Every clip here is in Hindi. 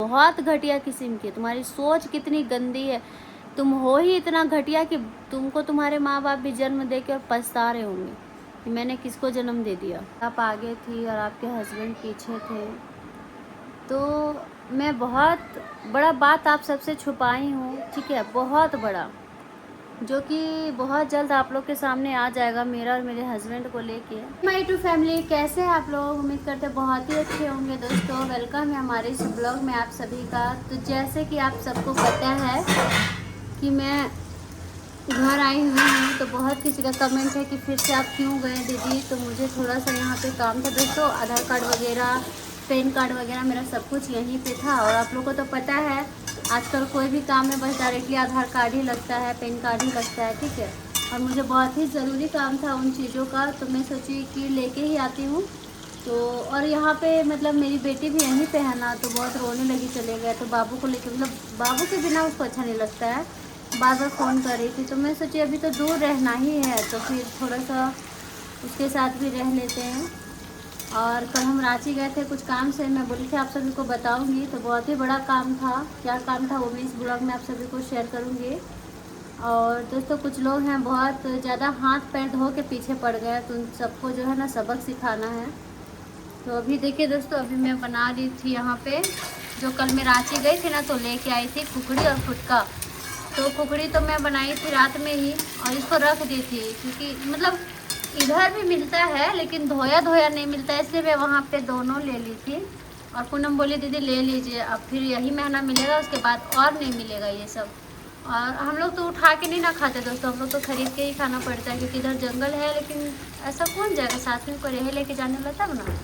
बहुत घटिया किस्म की, तुम्हारी सोच कितनी गंदी है। तुम हो ही इतना घटिया कि तुमको तुम्हारे माँ बाप भी जन्म दे के और पछता रहे होंगे कि मैंने किसको जन्म दे दिया। आप आगे थी और आपके हस्बैंड पीछे थे, तो मैं बहुत बड़ा बात आप सबसे छुपाई हूँ, ठीक है, बहुत बड़ा, जो कि बहुत जल्द आप लोग के सामने आ जाएगा, मेरा और मेरे हस्बैंड को लेके। माई टू फैमिली, कैसे हैं आप लोग? उम्मीद करते हैं बहुत ही अच्छे होंगे। दोस्तों वेलकम है हमारे इस ब्लॉग में आप सभी का। तो जैसे कि आप सबको पता है कि मैं घर आई हुई हूँ, तो बहुत किसी का कमेंट है कि फिर से आप क्यों गए दीदी। तो मुझे थोड़ा सा यहाँ पे काम था दोस्तों, आधार कार्ड वगैरह, पैन कार्ड वगैरह, मेरा सब कुछ यहीं पे था। और आप लोग को तो पता है आजकल कोई भी काम में बस डायरेक्टली आधार कार्ड ही लगता है, पैन कार्ड ही लगता है, ठीक है। और मुझे बहुत ही ज़रूरी काम था उन चीज़ों का, तो मैं सोची कि लेके ही आती हूँ। तो और यहाँ पे मतलब मेरी बेटी भी यहीं पे है ना, तो बहुत रोने लगी, चले गए। तो बाबू को लेकर, मतलब बाबू के बिना उसको अच्छा नहीं लगता है, बार बार फ़ोन कर रही थी। तो मैं सोची अभी तो दूर रहना ही है, तो फिर थोड़ा सा उसके साथ भी रह लेते हैं। और कल हम रांची गए थे कुछ काम से, मैं बोली थी आप सभी को बताऊंगी। तो बहुत ही बड़ा काम था, क्या काम था वो भी इस ब्लॉग में आप सभी को शेयर करूंगी। और दोस्तों कुछ लोग हैं बहुत ज़्यादा हाथ पैर धो के पीछे पड़ गए, तो उन सबको जो है ना सबक सिखाना है। तो अभी देखिए दोस्तों, अभी मैं बना रही थी यहाँ पे, जो कल मैं रांची गई थी ना, तो लेके आई थी खुखड़ी और फुटका। तो खुखड़ी तो मैं बनाई थी रात में ही और इसको रख दी थी, क्योंकि मतलब इधर भी मिलता है लेकिन धोया धोया नहीं मिलता है, इसलिए मैं वहाँ पे दोनों ले ली थी। और पूनम बोली दीदी ले लीजिए, अब फिर यही महीना मिलेगा, उसके बाद और नहीं मिलेगा ये सब। और हम लोग तो उठा के नहीं ना खाते दोस्तों, हम लोग तो खरीद के ही खाना पड़ता है, क्योंकि इधर जंगल है। लेकिन ऐसा कौन जाएगा साथ में, कोई रहे लेके जाने वाला तब ना।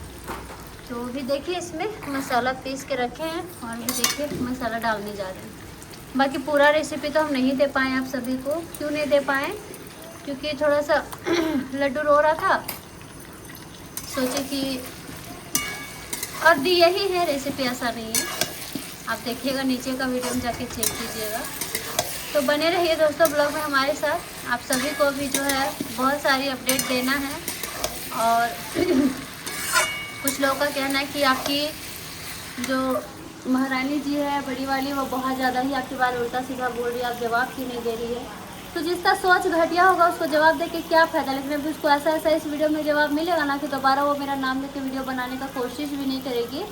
तो भी देखिए इसमें मसाला पीस के रखे हैं, और भी देखिए मसाला डालने जा रहे हैं। बाकी पूरा रेसिपी तो हम नहीं दे पाए आप सभी को। क्यों नहीं दे पाए? क्योंकि थोड़ा सा लड्डू रो रहा था, सोचे कि, और दी यही है रेसिपी, ऐसा नहीं है। आप देखिएगा नीचे का वीडियो में जाके चेक कीजिएगा। तो बने रहिए दोस्तों ब्लॉग में हमारे साथ। आप सभी को भी जो है बहुत सारी अपडेट देना है। और कुछ लोगों का कहना है कि आपकी जो महारानी जी है बड़ी वाली, वो बहुत ज़्यादा ही आपके बारे उल्टा सीधा बोल रही है, आप जवाब क्यों नहीं दे रही है। तो जिसका सोच घटिया होगा उसको जवाब दे के क्या फ़ायदा। लेकिन अभी उसको ऐसा ऐसा इस वीडियो में जवाब मिलेगा ना कि दोबारा वो मेरा नाम लेके वीडियो बनाने का कोशिश भी नहीं करेगी।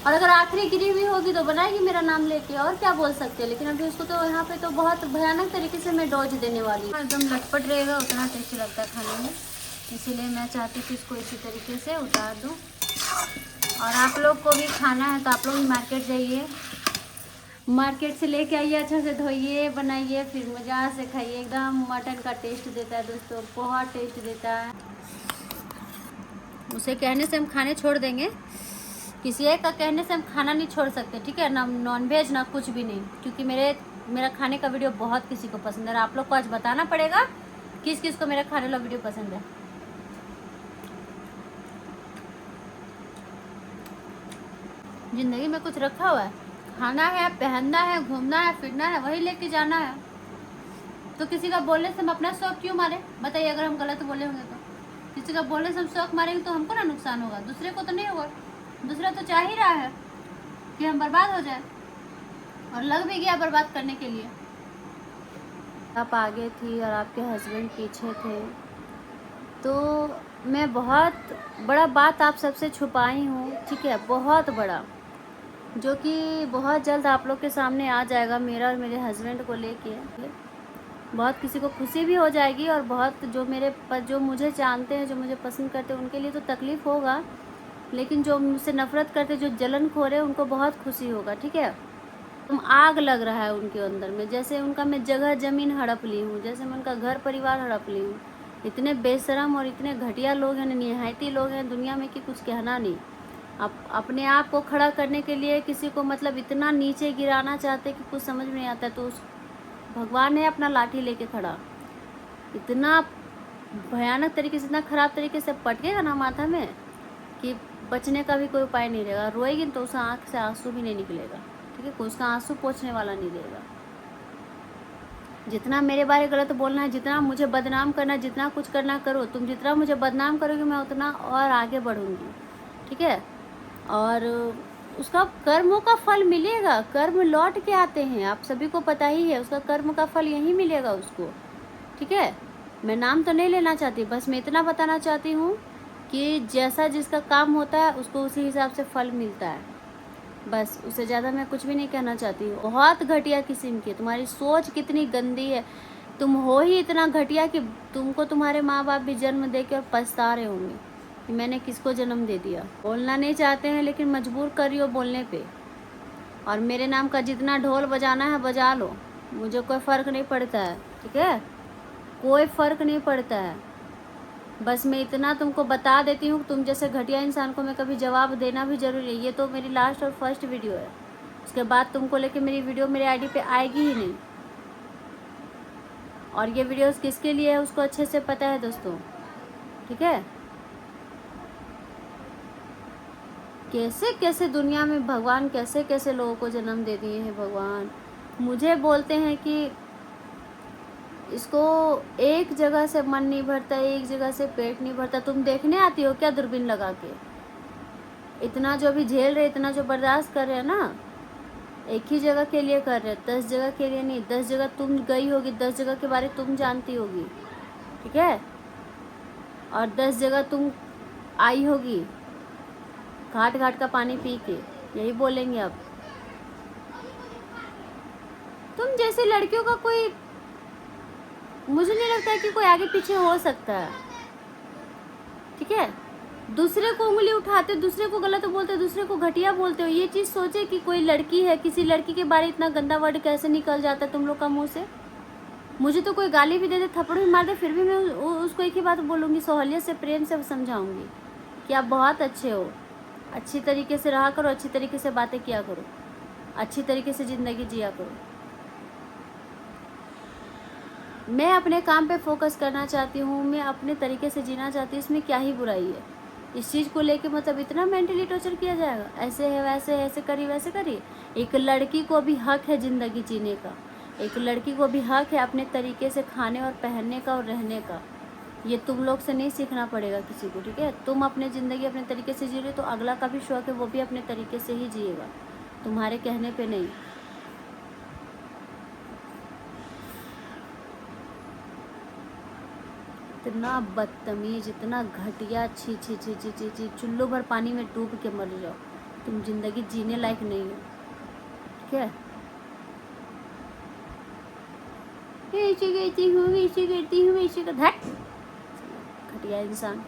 और अगर आखिरी गिरी हुई होगी तो बनाएगी मेरा नाम लेके, और क्या बोल सकते हैं। लेकिन अभी उसको तो यहाँ पे तो बहुत भयानक तरीके से मैं डोज देने वाली हूँ। एकदम लटपट रहेगा, उतना टेस्टी लगता है खाने में, इसीलिए मैं चाहती थी इसको इसी तरीके से उतार दूँ। और आप लोग को भी खाना है तो आप लोग भी मार्केट जाइए, मार्केट से लेके आइए, अच्छा से धोइए, बनाइए, फिर मज़ा से खाइए। एकदम मटन का टेस्ट देता है दोस्तों, बहुत टेस्ट देता है। उसे कहने से हम खाने छोड़ देंगे, किसी एक का कहने से हम खाना नहीं छोड़ सकते, ठीक है ना। नॉन वेज ना कुछ भी नहीं, क्योंकि मेरा खाने का वीडियो बहुत किसी को पसंद है। और आप लोग को आज बताना पड़ेगा किस किस को मेरा खाने वाला वीडियो पसंद है। ज़िंदगी में कुछ रखा हुआ है, खाना है, पहनना है, घूमना है, फिरना है, वही लेके जाना है। तो किसी का बोलने से हम अपना शौक क्यों मारे? बताइए, अगर हम गलत बोले होंगे तो। किसी का बोलने से हम शौक मारेंगे तो हमको ना नुकसान होगा, दूसरे को तो नहीं होगा। दूसरा तो चाह ही रहा है कि हम बर्बाद हो जाए, और लग भी गया बर्बाद करने के लिए। आप आगे थी और आपके हस्बैंड पीछे थे, तो मैं बहुत बड़ा बात आप सबसे छुपाई हूँ, ठीक है, बहुत बड़ा, जो कि बहुत जल्द आप लोग के सामने आ जाएगा, मेरा और मेरे हस्बैंड को लेके। बहुत किसी को खुशी भी हो जाएगी, और बहुत जो मुझे जानते हैं, जो मुझे पसंद करते हैं, उनके लिए तो तकलीफ़ होगा। लेकिन जो मुझसे नफ़रत करते, जो जलन खोरे, उनको बहुत खुशी होगा, ठीक है। तुम आग लग रहा है उनके अंदर में, जैसे उनका मैं जगह ज़मीन हड़प ली हूँ, जैसे मैं उनका घर परिवार हड़प ली हूँ। इतने बेशरम और इतने घटिया लोग हैं, निहायती लोग हैं दुनिया में कि कुछ कहना नहीं। अपने आप को खड़ा करने के लिए किसी को मतलब इतना नीचे गिराना चाहते कि कुछ समझ में नहीं आता। तो उस भगवान है अपना लाठी लेके खड़ा, इतना भयानक तरीके से, इतना ख़राब तरीके से पटकेगा ना माथा में कि बचने का भी कोई उपाय नहीं रहेगा। रोएगी तो उस आँख से आंसू भी नहीं निकलेगा, ठीक है, कोई उसका आंसू पोंछने वाला नहीं रहेगा। जितना मेरे बारे गलत बोलना है, जितना मुझे बदनाम करना है, जितना कुछ करना करो, तुम जितना मुझे बदनाम करोगे मैं उतना और आगे बढ़ूँगी, ठीक है। और उसका कर्मों का फल मिलेगा। कर्म लौट के आते हैं, आप सभी को पता ही है, उसका कर्म का फल यही मिलेगा उसको। ठीक है, मैं नाम तो नहीं लेना चाहती, बस मैं इतना बताना चाहती हूँ कि जैसा जिसका काम होता है उसको उसी हिसाब से फल मिलता है। बस, उससे ज़्यादा मैं कुछ भी नहीं कहना चाहती हूँ। बहुत घटिया किस्म की तुम्हारी सोच कितनी गंदी है। तुम हो ही इतना घटिया कि तुमको तुम्हारे माँ बाप भी जन्म दे के और पछता रहे होंगे कि मैंने किसको जन्म दे दिया। बोलना नहीं चाहते हैं लेकिन मजबूर कर रही हो बोलने पे। और मेरे नाम का जितना ढोल बजाना है बजा लो, मुझे कोई फ़र्क नहीं पड़ता है। ठीक है, कोई फ़र्क नहीं पड़ता है। बस मैं इतना तुमको बता देती हूँ, तुम जैसे घटिया इंसान को मैं कभी जवाब देना भी ज़रूरी है। ये तो मेरी लास्ट और फर्स्ट वीडियो है, उसके बाद तुमको लेके मेरी वीडियो मेरे आईडी पे आएगी ही नहीं। और ये वीडियोस किसके लिए है उसको अच्छे से पता है दोस्तों। ठीक है, कैसे कैसे दुनिया में भगवान कैसे कैसे लोगों को जन्म दे दिए हैं भगवान। मुझे बोलते हैं कि इसको एक जगह से मन नहीं भरता, एक जगह से पेट नहीं भरता। तुम देखने आती हो क्या दूरबीन लगा के? इतना जो भी झेल रहे, इतना जो बर्दाश्त कर रहे हैं ना, एक ही जगह के लिए कर रहे हैं, 10 जगह के लिए नहीं। 10 जगह तुम गई होगी, 10 जगह के बारे तुम जानती होगी। ठीक है, और 10 जगह तुम आई होगी घाट घाट का पानी पी के। यही बोलेंगे अब। तुम जैसे लड़कियों का कोई, मुझे नहीं लगता है कि कोई आगे पीछे हो सकता है। ठीक है, दूसरे को उंगली उठाते, दूसरे को गलत बोलते, दूसरे को घटिया बोलते हो। ये चीज़ सोचे कि कोई लड़की है, किसी लड़की के बारे इतना गंदा वर्ड कैसे निकल जाता है तुम लोग का मुंह से। मुझे तो कोई गाली भी दे दे, थप्पड़ भी मार दे, फिर भी मैं उसको एक ही बात बोलूँगी, सोहलियत से, प्रेम से समझाऊंगी कि आप बहुत अच्छे हो, अच्छी तरीके से रहा करो, अच्छी तरीके से बातें किया करो, अच्छी तरीके से ज़िंदगी जिया करो। मैं अपने काम पे फोकस करना चाहती हूँ, मैं अपने तरीके से जीना चाहती हूँ, इसमें क्या ही बुराई है। इस चीज़ को लेके मतलब इतना मेंटली टॉर्चर किया जाएगा, ऐसे है वैसे है, ऐसे करिए वैसे करिए। एक लड़की को भी हक है ज़िंदगी जीने का, एक लड़की को भी हक है अपने तरीके से खाने और पहनने का और रहने का। ये तुम लोग से नहीं सीखना पड़ेगा किसी को। ठीक है, तुम अपनी ज़िंदगी अपने तरीके से जी रहे तो अगला का भी शौक है, वो भी अपने तरीके से ही जिएगा, तुम्हारे कहने पे नहीं। इतना बदतमीज, इतना घटिया, छी छी छी छी छी छी, चुल्लू भर पानी में डूब के मर जाओ, तुम जिंदगी जीने लायक नहीं हो। ठीक है, ऐसे कहती हूँ, ऐसे करती हूँ, ऐसे कर, हट घटिया इंसान।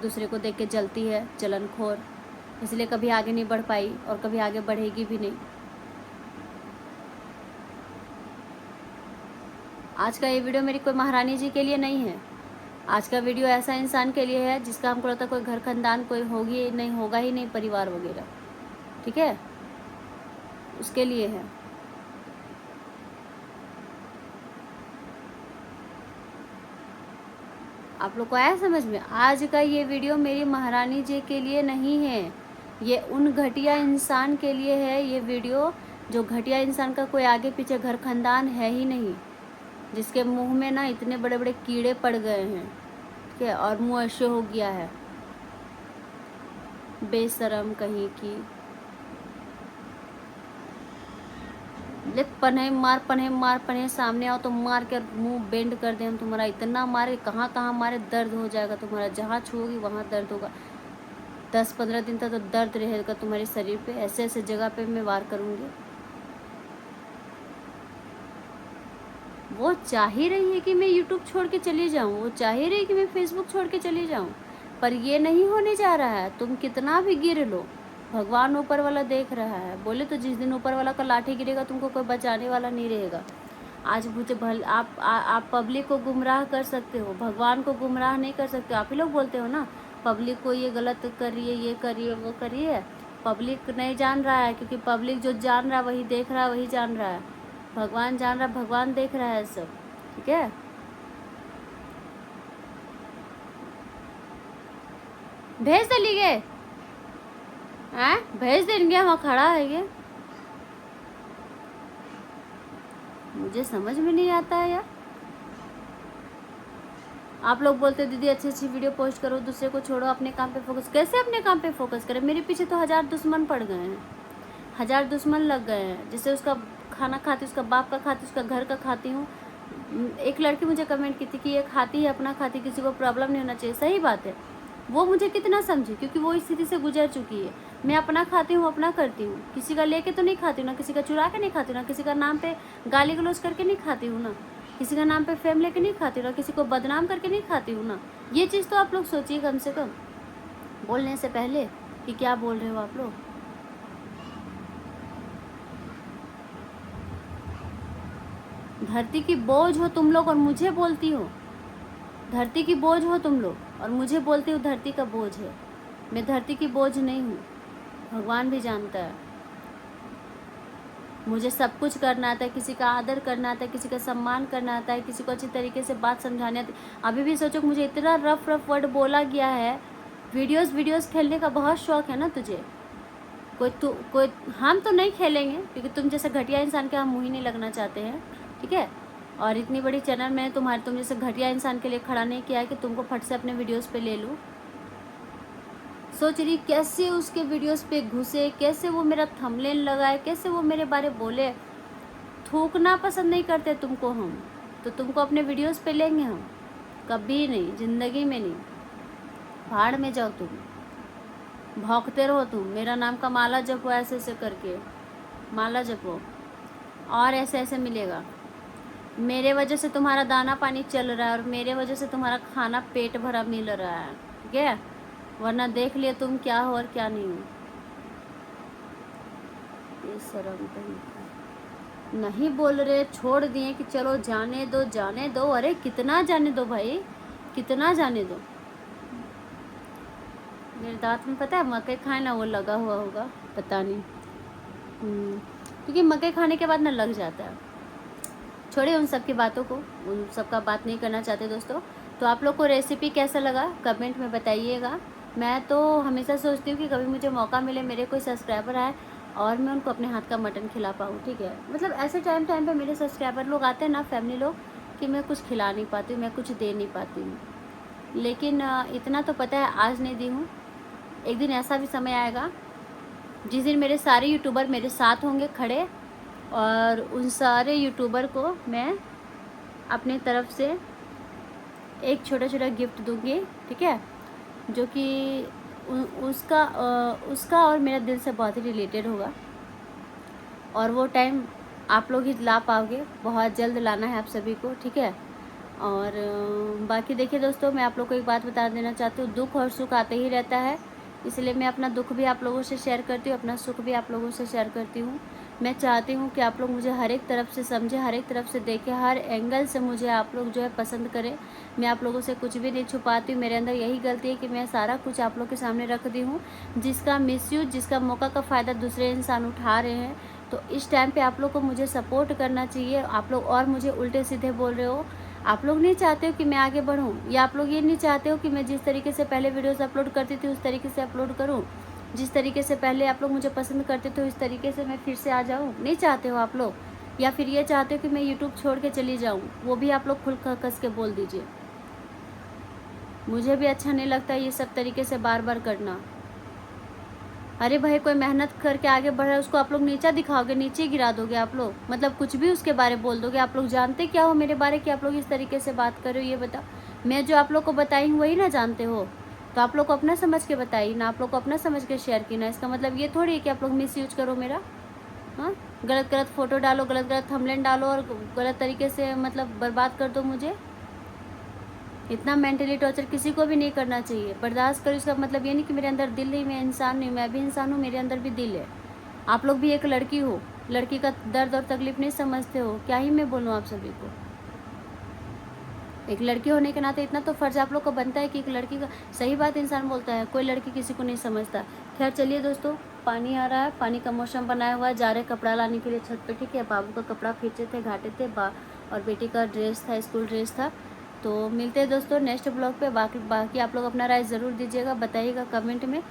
दूसरे को देख के जलती है, जलनखोर, इसलिए कभी आगे नहीं बढ़ पाई और कभी आगे बढ़ेगी भी नहीं। आज का ये वीडियो मेरी कोई महारानी जी के लिए नहीं है। आज का वीडियो ऐसा इंसान के लिए है जिसका हमको लगता है कोई घर खानदान कोई होगी नहीं, होगा ही नहीं, परिवार वगैरह। ठीक है, उसके लिए है। आप लोग को आया समझ में? आज का ये वीडियो मेरी महारानी जी के लिए नहीं है, ये उन घटिया इंसान के लिए है ये वीडियो, जो घटिया इंसान का कोई आगे पीछे घर खानदान है ही नहीं, जिसके मुंह में ना इतने बड़े बड़े कीड़े पड़ गए हैं। ठीक है, और मुंह ऐसे हो गया है, बेशरम कहीं की। ले पन्हे मार, पन्हे मार, पन्हे सामने आओ तो मार कर मुंह बेंड कर दे हम तुम्हारा। इतना मारे, कहाँ कहाँ मारे, दर्द हो जाएगा तुम्हारा, जहाँ छूओगी वहाँ दर्द होगा। 10-15 दिन तक तो दर्द रहेगा तुम्हारे शरीर पे। ऐसे ऐसे जगह पे मैं वार करूँगी। वो चाह ही रही है कि मैं यूट्यूब छोड़ के चली जाऊँ, वो चाह ही रही है कि मैं फेसबुक छोड़ के चली जाऊँ, पर ये नहीं होने जा रहा है। तुम कितना भी गिर लो, भगवान ऊपर वाला देख रहा है। बोले तो जिस दिन ऊपर वाला का लाठी गिरेगा तुमको कोई बचाने वाला नहीं रहेगा। आज मुझे आप पब्लिक को गुमराह कर सकते हो, भगवान को गुमराह नहीं कर सकते। आप ही लोग बोलते हो ना पब्लिक को ये गलत करिए, ये करिए, वो करिए। पब्लिक नहीं जान रहा है, क्योंकि पब्लिक जो जान रहा है वही देख रहा है, वही जान रहा है। भगवान जान रहा है, भगवान देख रहा है सब। ठीक है, भेज दे गए हैं, भेज देंगे, वहाँ खड़ा है ये। मुझे समझ में नहीं आता है यार, आप लोग बोलते हो दीदी अच्छी अच्छी वीडियो पोस्ट करो, दूसरे को छोड़ो, अपने काम पे फोकस। कैसे अपने काम पे फोकस करें? मेरे पीछे तो 1000 दुश्मन पड़ गए हैं, 1000 दुश्मन लग गए हैं। जैसे उसका खाना खाती, उसका बाप का खाती, उसका घर का खाती हूँ। एक लड़की मुझे कमेंट की थी कि ये खाती है अपना खाती, किसी को प्रॉब्लम नहीं होना चाहिए। सही बात है, वो मुझे कितना समझे, क्योंकि वो इस स्थिति से गुजर चुकी है। मैं अपना खाती हूँ, अपना करती हूँ, किसी का लेके तो नहीं खाती हूँ ना, किसी का चुरा के नहीं खाती हूँ ना, किसी का नाम पे गाली गलौज करके नहीं खाती हूँ ना, किसी का नाम पे फेम लेके नहीं खाती हूँ ना, किसी को बदनाम करके नहीं खाती हूँ ना। ये चीज़ तो आप लोग सोचिए कम से कम बोलने से पहले कि क्या बोल रहे हो आप लोग। धरती की बोझ हो तुम लोग और मुझे बोलती हो, धरती की बोझ हो तुम लोग और मुझे बोलती हो धरती का बोझ है। मैं धरती की बोझ नहीं हूँ, भगवान भी जानता है। मुझे सब कुछ करना आता है, किसी का आदर करना आता है, किसी का सम्मान करना आता है, किसी को अच्छी तरीके से बात समझाने आती है। अभी भी सोचो मुझे इतना रफ रफ वर्ड बोला गया है। वीडियोस खेलने का बहुत शौक है ना तुझे, कोई हम तो नहीं खेलेंगे, क्योंकि तुम जैसे घटिया इंसान के हम मुँह ही नहीं लगना चाहते हैं, ठीक है। और इतनी बड़ी चैनल मैंने तुम जैसे घटिया इंसान के लिए खड़ा नहीं किया है कि तुमको फट से अपने वीडियोस पे ले लूँ। सोच रही कैसे उसके वीडियोस पे घुसे, कैसे वो मेरा थंबनेल लगाए, कैसे वो मेरे बारे बोले। थूकना पसंद नहीं करते तुमको हम, तो तुमको अपने वीडियोस पे लेंगे हम? कभी नहीं, जिंदगी में नहीं। भाड़ में जाओ तुम, भौंकते रहो तुम। मेरा नाम का माला जपो, ऐसे ऐसे करके माला जपो और ऐसे ऐसे मिलेगा। मेरे वजह से तुम्हारा दाना पानी चल रहा है और मेरे वजह से तुम्हारा खाना पेट भरा मिल रहा है, ठीक है। वरना देख लिए तुम क्या हो और क्या नहीं हो। ये शर्म नहीं बोल रहे, छोड़ दिए कि चलो जाने दो जाने दो। अरे कितना जाने दो भाई, कितना जाने दो। मेरे दांत में पता है मकई खाए ना वो लगा हुआ होगा, पता नहीं, क्योंकि मकई खाने के बाद ना लग जाता है। छोड़िए उन सब की बातों को, उन सब का बात नहीं करना चाहते दोस्तों। तो आप लोग को रेसिपी कैसा लगा कमेंट में बताइएगा। मैं तो हमेशा सोचती हूँ कि कभी मुझे मौका मिले, मेरे कोई सब्सक्राइबर आए और मैं उनको अपने हाथ का मटन खिला पाऊँ, ठीक है। मतलब ऐसे टाइम पे मेरे सब्सक्राइबर लोग आते हैं ना, फैमिली लोग, कि मैं कुछ खिला नहीं पाती हूँ, मैं कुछ दे नहीं पाती हूँ। लेकिन इतना तो पता है आज नहीं दी हूँ। एक दिन ऐसा भी समय आएगा जिस दिन मेरे सारे यूट्यूबर मेरे साथ होंगे खड़े, और उन सारे यूट्यूबर को मैं अपने तरफ से एक छोटा छोटा गिफ्ट दूंगी, ठीक है, जो कि उसका और मेरा दिल से बहुत ही रिलेटेड होगा। और वो टाइम आप लोग ही ला पाओगे, बहुत जल्द लाना है आप सभी को, ठीक है। और बाकी देखिए दोस्तों, मैं आप लोग को एक बात बता देना चाहती हूँ, दुख और सुख आते ही रहता है, इसलिए मैं अपना दुख भी आप लोगों से शेयर करती हूँ, अपना सुख भी आप लोगों से शेयर करती हूँ। मैं चाहती हूँ कि आप लोग मुझे हर एक तरफ से समझें, हर एक तरफ से देखें, हर एंगल से मुझे आप लोग जो है पसंद करें। मैं आप लोगों से कुछ भी नहीं छुपाती हूँ, मेरे अंदर यही गलती है कि मैं सारा कुछ आप लोग के सामने रख दी हूँ। जिसका मिसयूज, जिसका मौका का फ़ायदा दूसरे इंसान उठा रहे हैं, तो इस टाइम पे आप लोग को मुझे सपोर्ट करना चाहिए। आप लोग और मुझे उल्टे सीधे बोल रहे हो, आप लोग नहीं चाहते हो कि मैं आगे बढ़ूं, या आप लोग ये नहीं चाहते हो कि मैं जिस तरीके से पहले वीडियोस अपलोड करती थी उस तरीके से अपलोड करूं, जिस तरीके से पहले आप लोग मुझे पसंद करते थे उस तरीके से मैं फिर से आ जाऊं। नहीं चाहते हो आप लोग, या फिर ये चाहते हो कि मैं यूट्यूब छोड़ के चली जाऊँ, वो भी आप लोग खुल कस के बोल दीजिए। मुझे भी अच्छा नहीं लगता ये सब तरीके से बार बार करना। अरे भाई, कोई मेहनत करके आगे बढ़ रहा है उसको आप लोग नीचा दिखाओगे, नीचे गिरा दोगे आप लोग, मतलब कुछ भी उसके बारे बोल दोगे। आप लोग जानते क्या हो मेरे बारे कि आप लोग इस तरीके से बात कर रहे हो, ये बताओ। मैं जो आप लोग को बताई हूँ वही ना जानते हो, तो आप लोग को अपना समझ के बताइए ना, आप लोग को अपना समझ के शेयर की ना। इसका मतलब ये थोड़ी है कि आप लोग मिस यूज करो मेरा। हाँ, गलत गलत फ़ोटो डालो, गलत गलत थंबनेल डालो और गलत तरीके से मतलब बर्बाद कर दो मुझे। इतना मेंटली टॉर्चर किसी को भी नहीं करना चाहिए। बर्दाश्त करो, इसका मतलब ये नहीं कि मेरे अंदर दिल नहीं, मैं इंसान नहीं, मैं भी इंसान हूँ, मेरे अंदर भी दिल है। आप लोग भी एक लड़की हो, लड़की का दर्द और तकलीफ नहीं समझते हो, क्या ही मैं बोलूँ आप सभी को। एक लड़की होने के नाते इतना तो फर्ज आप लोग को बनता है कि एक लड़की का सही बात इंसान बोलता है, कोई लड़की किसी को नहीं समझता। खैर चलिए दोस्तों, पानी आ रहा है, पानी का मौसम बनाया हुआ है, जा रहे कपड़ा लाने के लिए छत पे, ठीक है। बाबू का कपड़ा खींचे थे, घाटे थे, और बेटी का ड्रेस था, स्कूल ड्रेस था। तो मिलते हैं दोस्तों नेक्स्ट ब्लॉग पे। बाकी आप लोग अपना राय ज़रूर दीजिएगा, बताइएगा कमेंट में।